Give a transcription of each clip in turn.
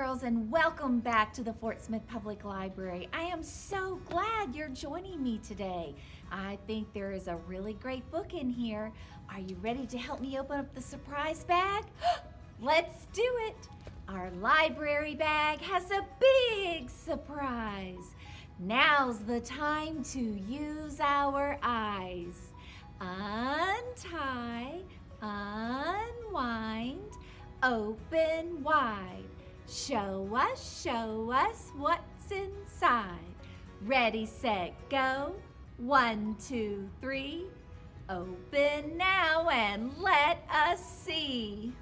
girls, and welcome back to the Fort Smith Public Library. I am so glad you're joining me today. I think there is a really great book in here. Are you ready to help me open up the surprise bag? Let's do it. Our library bag has a big surprise. Now's the time to use our eyes. Untie, unwind, open wide. Show us what's inside. Ready, set, go. 1, 2, 3. Open now and let us see.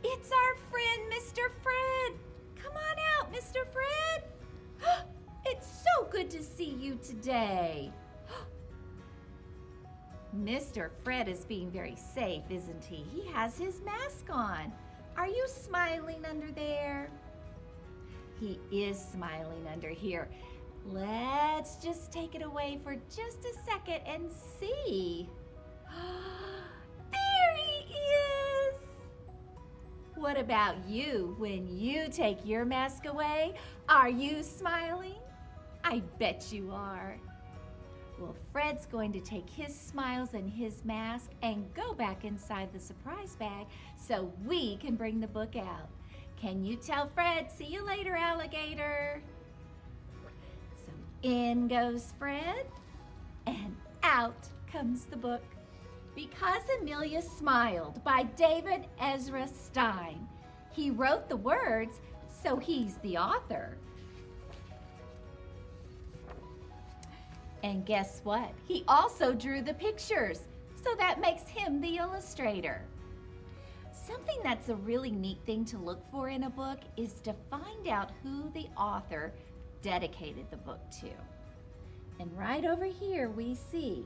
It's our friend, Mr. Fred. Come on out, Mr. Fred. It's so good to see you today. Mr. Fred is being very safe, isn't he? He has his mask on. Are you smiling under there? He is smiling under here. Let's just take it away for just a second and see. There he is! What about you when you take your mask away? Are you smiling? I bet you are. Well, Fred's going to take his smiles and his mask and go back inside the surprise bag so we can bring the book out. Can you tell Fred, see you later, alligator? So in goes Fred, and out comes the book. Because Amelia Smiled by David Ezra Stein. He wrote the words, so he's the author. And guess what? He also drew the pictures, so that makes him the illustrator. Something that's a really neat thing to look for in a book is to find out who the author dedicated the book to. And right over here we see,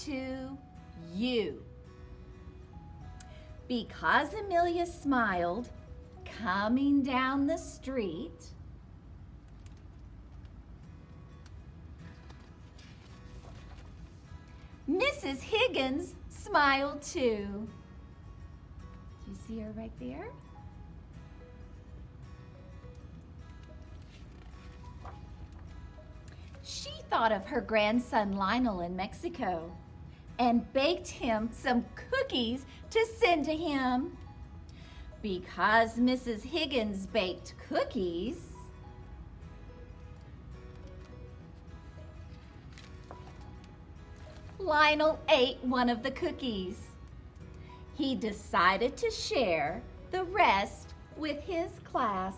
to you. Because Amelia Smiled, coming down the street, Mrs. Higgins smiled too. Do you see her right there? She thought of her grandson Lionel in Mexico and baked him some cookies to send to him. Because Mrs. Higgins baked cookies, Lionel ate one of the cookies. He decided to share the rest with his class.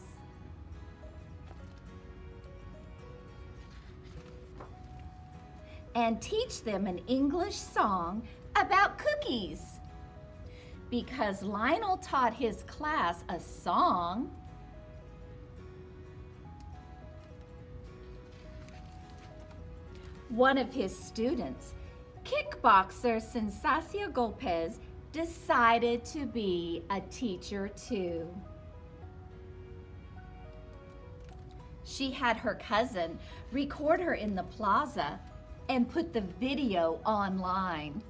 And teach them an English song about cookies. Because Lionel taught his class a song, one of his students, kickboxer Sensacio Golpez, decided to be a teacher too. She had her cousin record her in the plaza and put the video online.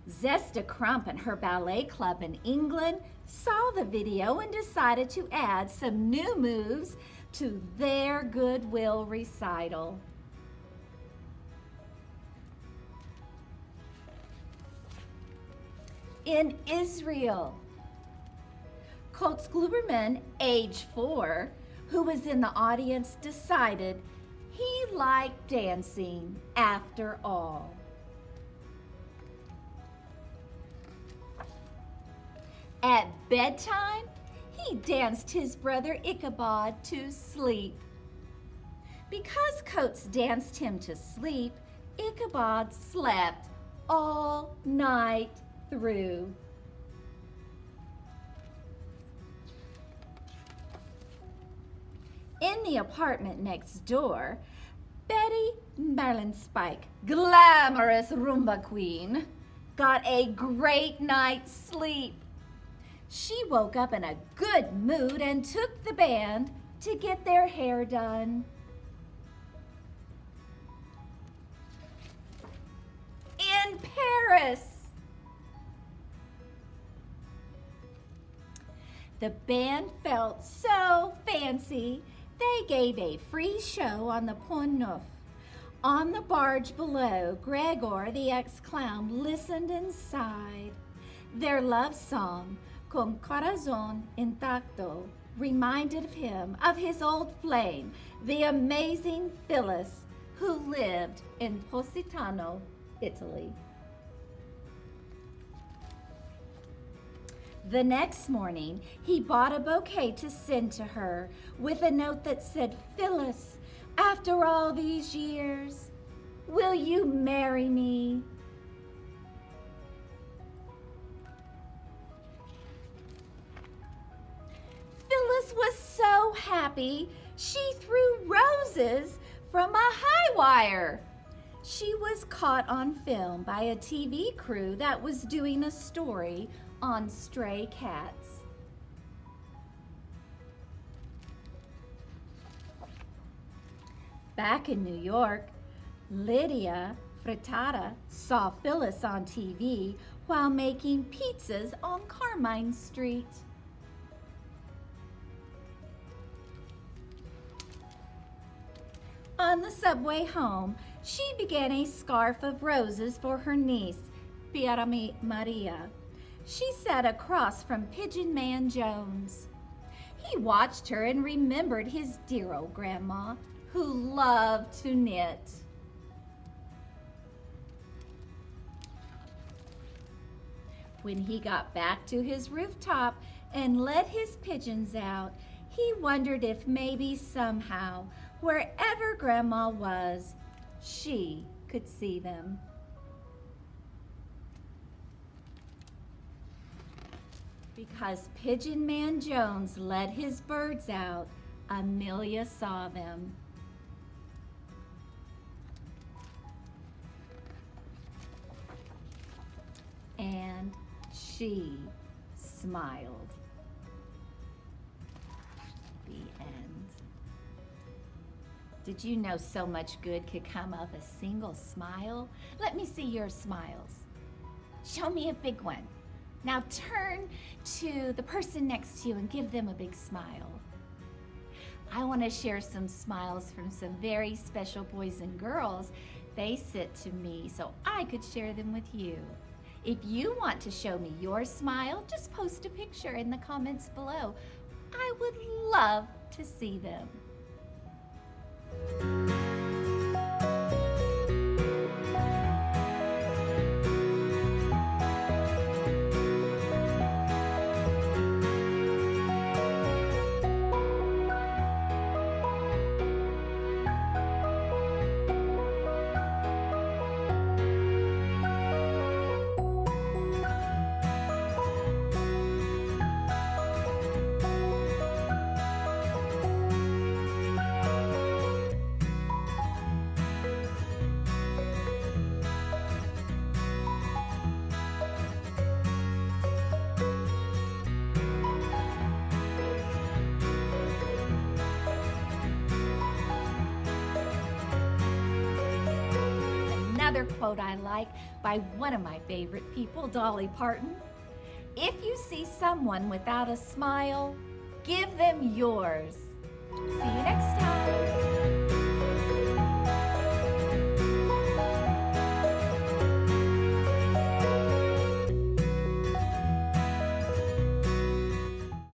Zesta Crump and her ballet club in England saw the video and decided to add some new moves to their goodwill recital. In Israel, Coates Gluberman, age 4, who was in the audience, decided he liked dancing after all. At bedtime, he danced his brother Ichabod to sleep. Because Coates danced him to sleep, Ichabod slept all night through. In the apartment next door, Betty Marlinspike, glamorous Roomba queen, got a great night's sleep. She woke up in a good mood and took the band to get their hair done. In Paris, The band felt so fancy, they gave a free show on the Pont Neuf. On the barge below, Gregor, the ex-clown, listened and sighed. Their love song, Con Corazon Intacto, reminded him of his old flame, the amazing Phyllis, who lived in Positano, Italy. The next morning, he bought a bouquet to send to her with a note that said, "Phyllis, after all these years, will you marry me?" Phyllis was so happy, she threw roses from a high wire. She was caught on film by a TV crew that was doing a story on stray cats. Back in New York, Lydia Frittata saw Phyllis on TV while making pizzas on Carmine Street. On the subway home, she began a scarf of roses for her niece, Maria. She sat across from Pigeon Man Jones. He watched her and remembered his dear old grandma, who loved to knit. When he got back to his rooftop and let his pigeons out, he wondered if maybe somehow, wherever Grandma was, she could see them. Because Pigeon Man Jones let his birds out, Amelia saw them. And she smiled. The end. Did you know so much good could come of a single smile? Let me see your smiles. Show me a big one. Now turn to the person next to you and give them a big smile. I want to share some smiles from some very special boys and girls. They sent to me so I could share them with you. If you want to show me your smile, just post a picture in the comments below. I would love to see them. Another quote I like by one of my favorite people, Dolly Parton. If you see someone without a smile, give them yours. See you next time.